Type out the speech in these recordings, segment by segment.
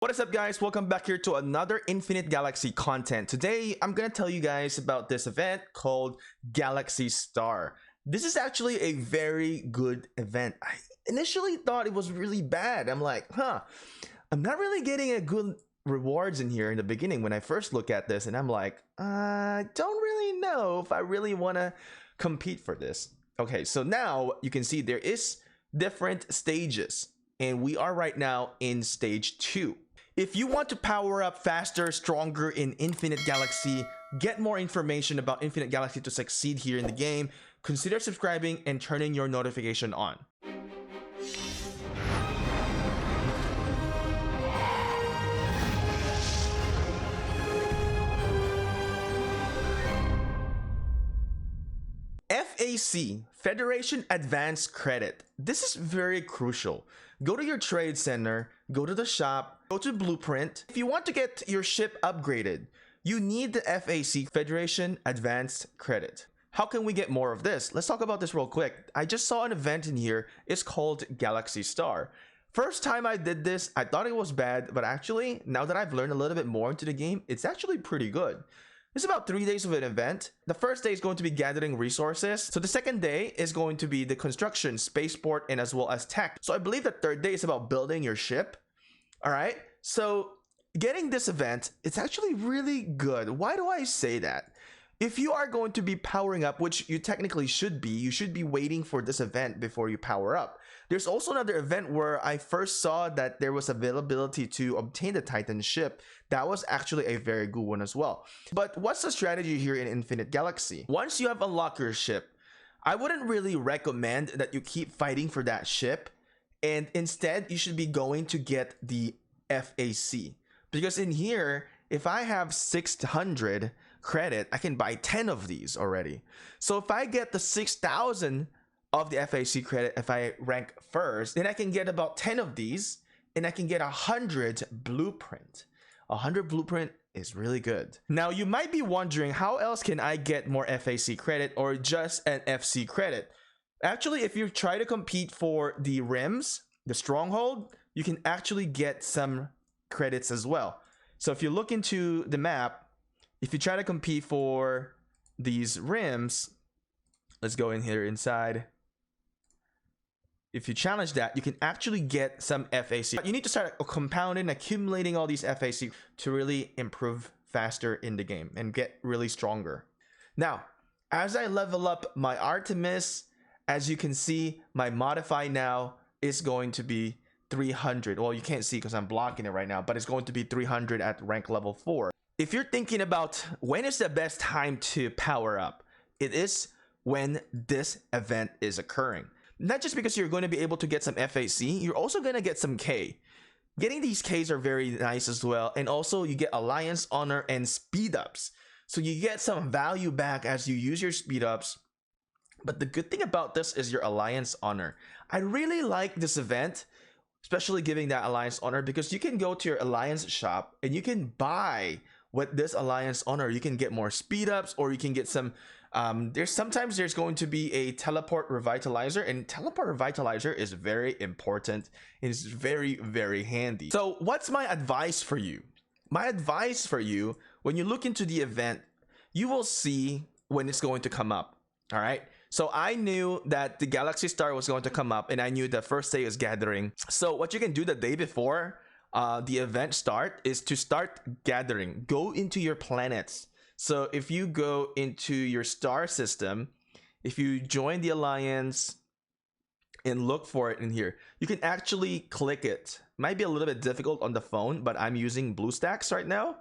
What is up, guys? Welcome back here to another Infinite Galaxy content. Today I'm gonna tell you guys about this event called Galaxy Star. This is actually a very good event. I initially thought it was really bad. I'm like, I'm not really getting a good rewards in here in the beginning when I first look at this, and I'm like, I don't really know if I really want to compete for this. Okay, so now you can see there is different stages, and we are right now in stage 2. If you want to power up faster, stronger in Infinite Galaxy, get more information about Infinite Galaxy to succeed here in the game, consider subscribing and turning your notification on. FAC, Federation Advanced Credit. This is very crucial. Go to your trade center, go to the shop, go to Blueprint. If you want to get your ship upgraded, you need the FAC, Federation Advanced Credit. How can we get more of this? Let's talk about this real quick. I just saw an event in here. It's called Galaxy Star. First time I did this, I thought it was bad, but actually, now that I've learned a little bit more into the game, it's actually pretty good. It's about 3 days of an event. The first day is going to be gathering resources. So the second day is going to be the construction, spaceport, and as well as tech. So I believe the third day is about building your ship. All right. So getting this event, it's actually really good. Why do I say that? If you are going to be powering up, which you technically should be, you should be waiting for this event before you power up. There's also another event where I first saw that there was availability to obtain the Titan ship. That was actually a very good one as well. But what's the strategy here in Infinite Galaxy? Once you have unlocked your ship, I wouldn't really recommend that you keep fighting for that ship. And instead, you should be going to get the FAC. Because in here, if I have 600 credit, I can buy 10 of these already. So if I get the 6,000 of the FAC credit, if I rank first, then I can get about 10 of these, and I can get 100 blueprint. 100 blueprint is really good. Now you might be wondering, how else can I get more FAC credit or just an FC credit? Actually, if you try to compete for the rims, the stronghold, you can actually get some credits as well. So if you look into the map, if you try to compete for these rims, let's go in here inside. If you challenge that, you can actually get some FAC. You need to start compounding, accumulating all these FAC to really improve faster in the game and get really stronger. Now, as I level up my Artemis, as you can see, my modify now is going to be 300. Well, you can't see because I'm blocking it right now, but it's going to be 300 at rank level 4. If you're thinking about when is the best time to power up, it is when this event is occurring. Not just because you're going to be able to get some FAC, you're also going to get some K. Getting these Ks are very nice as well. And also you get Alliance Honor and speed ups. So you get some value back as you use your speed ups. But the good thing about this is your Alliance Honor. I really like this event, especially giving that Alliance Honor, because you can go to your Alliance shop and you can buy with this Alliance Honor. You can get more speed ups, or you can get some sometimes there's going to be a teleport revitalizer, and teleport revitalizer is very important. It's very, very handy. So what's my advice for you? My advice for you, when you look into the event, you will see when it's going to come up. All right. So I knew that the Galaxy Star was going to come up, and I knew the first day is gathering. So what you can do the day before the event start is to start gathering. Go into your planets. So if you go into your star system, if you join the alliance and look for it in here, you can actually click it. Might be a little bit difficult on the phone, but I'm using BlueStacks right now.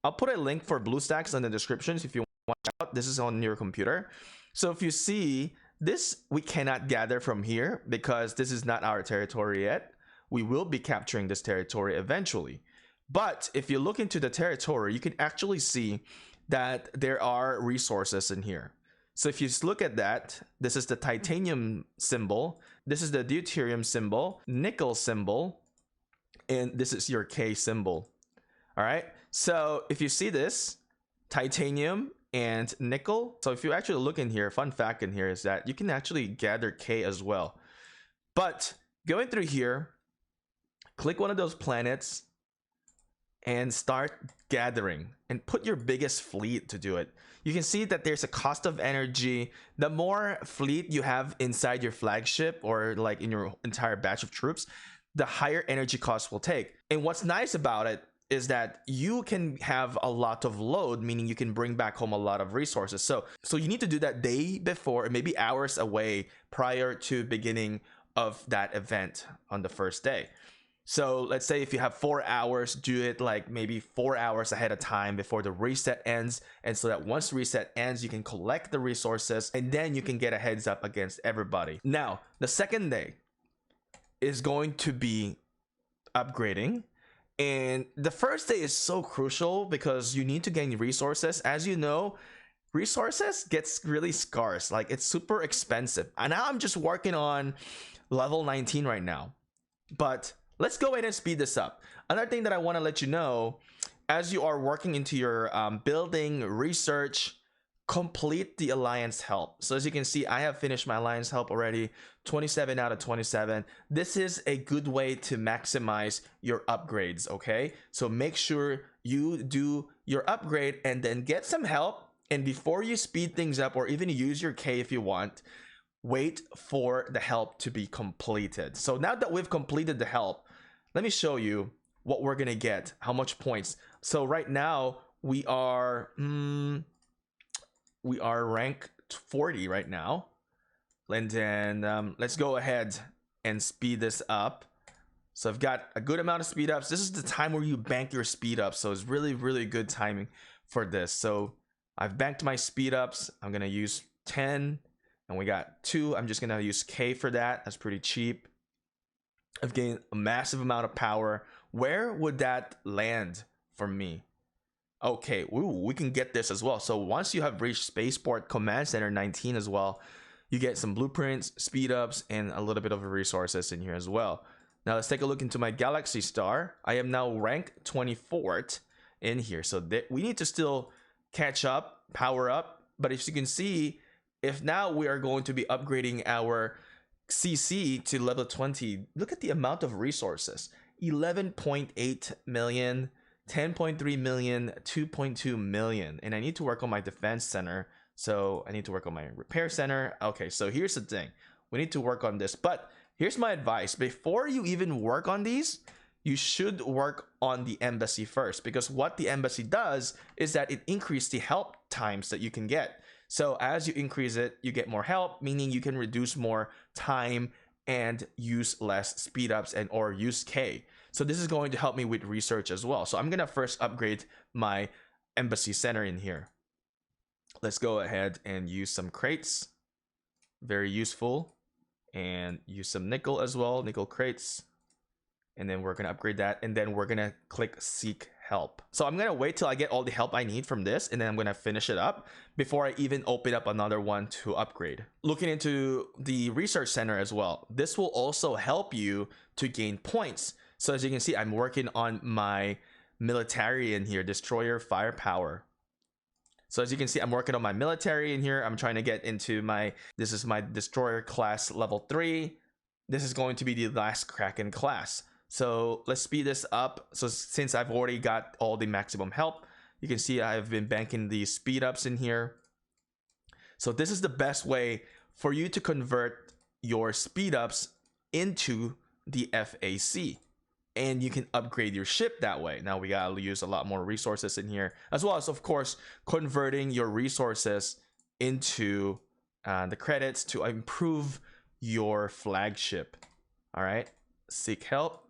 I'll put a link for BlueStacks in the descriptions if you want to check out. This is on your computer. So if you see this, we cannot gather from here because this is not our territory yet. We will be capturing this territory eventually. But if you look into the territory, you can actually see that there are resources in here. So if you look at that, this is the titanium symbol, this is the deuterium symbol, nickel symbol, and this is your K symbol. All right. So if you see this, titanium and nickel. So if you actually look in here, fun fact in here is that you can actually gather K as well. But going through here, click one of those planets, and start gathering and put your biggest fleet to do it. You can see that there's a cost of energy. The more fleet you have inside your flagship or like in your entire batch of troops, the higher energy cost will take. And what's nice about it is that you can have a lot of load, meaning you can bring back home a lot of resources. So you need to do that day before, and maybe hours away prior to beginning of that event on the first day. So let's say if you have 4 hours, do it like maybe 4 hours ahead of time before the reset ends. And so that once reset ends, you can collect the resources and then you can get a heads up against everybody. Now, the second day is going to be upgrading. And the first day is so crucial because you need to gain resources. As you know, resources gets really scarce. Like it's super expensive. And now I'm just working on level 19 right now. But let's go ahead and speed this up. Another thing that I want to let you know, as you are working into your building, research, complete the alliance help. So as you can see, I have finished my alliance help already, 27 out of 27. This is a good way to maximize your upgrades, okay? So make sure you do your upgrade and then get some help. And before you speed things up or even use your K if you want, wait for the help to be completed. So now that we've completed the help, let me show you what we're gonna get, how much points. So right now we are rank 40 right now. And then let's go ahead and speed this up. So I've got a good amount of speed ups. This is the time where you bank your speed up. So it's really, really good timing for this. So I've banked my speed ups. I'm gonna use 10 and we got 2. I'm just gonna use K for that. That's pretty cheap. I've gained a massive amount of power. Where would that land for me? Okay, we can get this as well. So once you have reached Spaceport Command Center 19 as well, you get some blueprints, speed ups, and a little bit of resources in here as well. Now let's take a look into my Galaxy Star. I am now ranked 24th in here. So we need to still catch up, power up. But as you can see, if now we are going to be upgrading our CC to level 20, look at the amount of resources. 11.8 million, 10.3 million, 2.2 million. And I need to work on my defense center. So I need to work on my repair center. Okay, so here's the thing. We need to work on this. But here's my advice. Before you even work on these, you should work on the embassy first. Because what the embassy does is that it increases the help times that you can get. So as you increase it, you get more help, meaning you can reduce more time and use less speed ups and or use K. So this is going to help me with research as well. So I'm gonna first upgrade my embassy center in here. Let's go ahead and use some crates. Very useful. And use some nickel as well, nickel crates. And then we're gonna upgrade that. And then we're gonna click seek help. So I'm gonna wait till I get all the help I need from this, and then I'm gonna finish it up before I even open up another one to upgrade. Looking into the research center as well, this will also help you to gain points. So as you can see, I'm working on my military in here, destroyer firepower. So as you can see, I'm working on my military in here. I'm trying to get into this is my destroyer class level 3. This is going to be the last Kraken class. So let's speed this up. So since I've already got all the maximum help, you can see I've been banking the speed ups in here. So this is the best way for you to convert your speed ups into the FAC. And you can upgrade your ship that way. Now we gotta use a lot more resources in here, as well as, of course, converting your resources into the credits to improve your flagship. All right, seek help.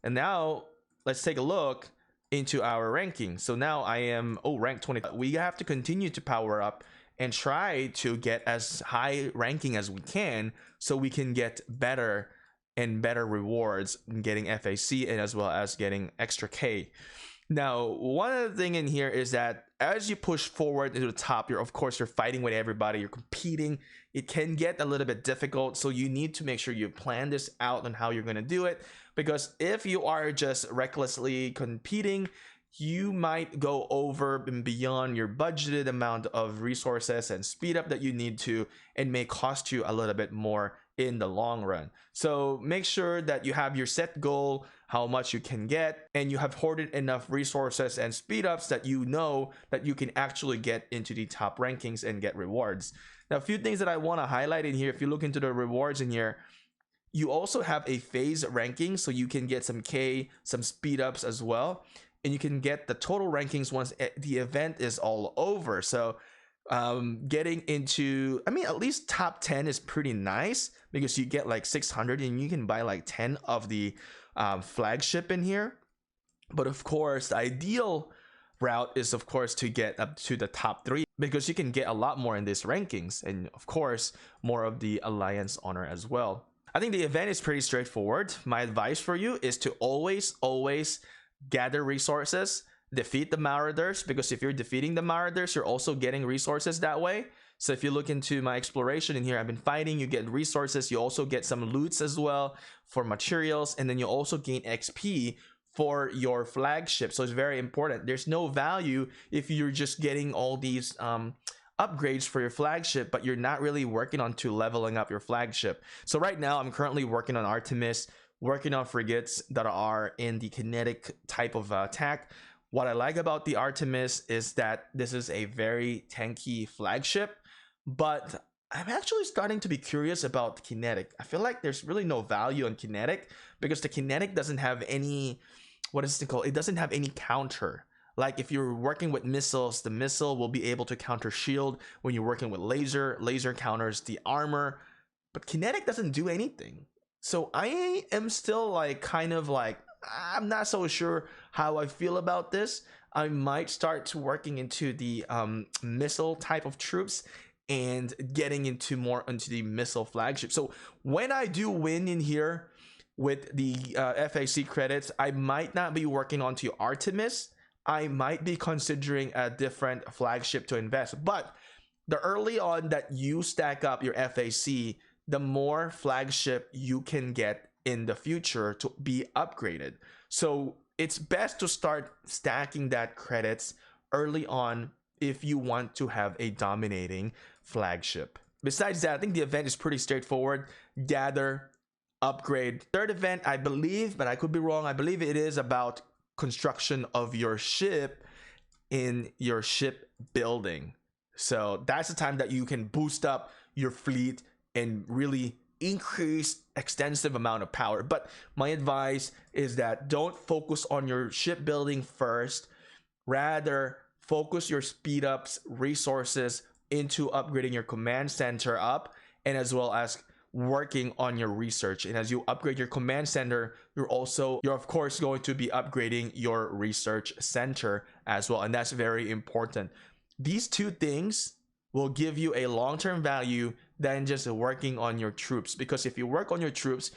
And now let's take a look into our ranking. So now I am rank 20. We have to continue to power up and try to get as high ranking as we can so we can get better and better rewards in getting FAC and as well as getting extra K. Now, one other thing in here is that as you push forward into the top, you're fighting with everybody, you're competing. It can get a little bit difficult, so you need to make sure you plan this out on how you're going to do it, because if you are just recklessly competing, you might go over and beyond your budgeted amount of resources and speed up that you need to, and may cost you a little bit more in the long run. So make sure that you have your set goal, how much you can get, and you have hoarded enough resources and speed ups that you know that you can actually get into the top rankings and get rewards. Now, a few things that I want to highlight in here, if you look into the rewards in here, you also have a phase ranking, so you can get some K, some speed ups as well, and you can get the total rankings once the event is all over. So getting into, I mean, at least top 10 is pretty nice because you get like 600 and you can buy like 10 of the flagship in here. But of course, the ideal route is of course to get up to the top 3 because you can get a lot more in these rankings, and of course more of the alliance honor as well. I think the event is pretty straightforward. My advice for you is to always gather resources, defeat the marauders, because if you're defeating the marauders, you're also getting resources that way. So if you look into my exploration in here, I've been fighting, you get resources, you also get some loots as well for materials, and then you also gain XP for your flagship. So it's very important. There's no value if you're just getting all these upgrades for your flagship, but you're not really working on to leveling up your flagship. So right now I'm currently working on Artemis, working on frigates that are in the kinetic type of attack. What I like about the Artemis is that this is a very tanky flagship, but I'm actually starting to be curious about kinetic. I feel like there's really no value on kinetic because the kinetic doesn't have any, what is it called? It doesn't have any counter. Like if you're working with missiles, the missile will be able to counter shield. When you're working with laser counters the armor, but kinetic doesn't do anything. So I am still like kind of like, I'm not so sure how I feel about this. I might start working into the missile type of troops and getting into more into the missile flagship. So when I do win in here with the FAC credits, I might not be working onto Artemis. I might be considering a different flagship to invest. But the early on that you stack up your FAC, the more flagship you can get in the future to be upgraded. So it's best to start stacking that credits early on if you want to have a dominating flagship. Besides that, I think the event is pretty straightforward. Gather, upgrade. Third event, I believe, but I could be wrong, I believe it is about construction of your ship in your ship building. So that's the time that you can boost up your fleet and really increase extensive amount of power. But my advice is that don't focus on your shipbuilding first, rather focus your speed ups resources into upgrading your command center up, and as well as working on your research. And as you upgrade your command center, you're of course going to be upgrading your research center as well, and that's very important. These two things will give you a long-term value than just working on your troops, because if you work on your troops,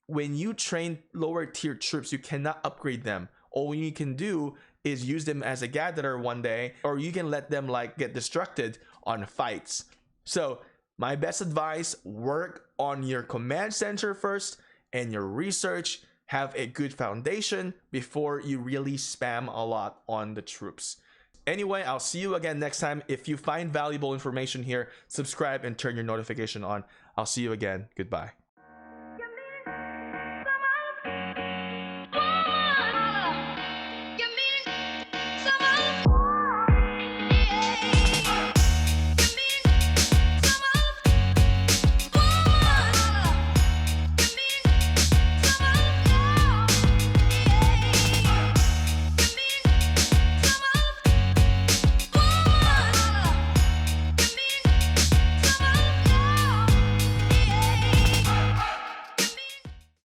when you train lower tier troops, you cannot upgrade them. All you can do is use them as a gatherer one day, or you can let them like get destructed on fights. So my best advice, work on your command center first and your research. Have a good foundation before you really spam a lot on the troops. Anyway, I'll see you again next time. If you find valuable information here, subscribe and turn your notification on. I'll see you again. Goodbye.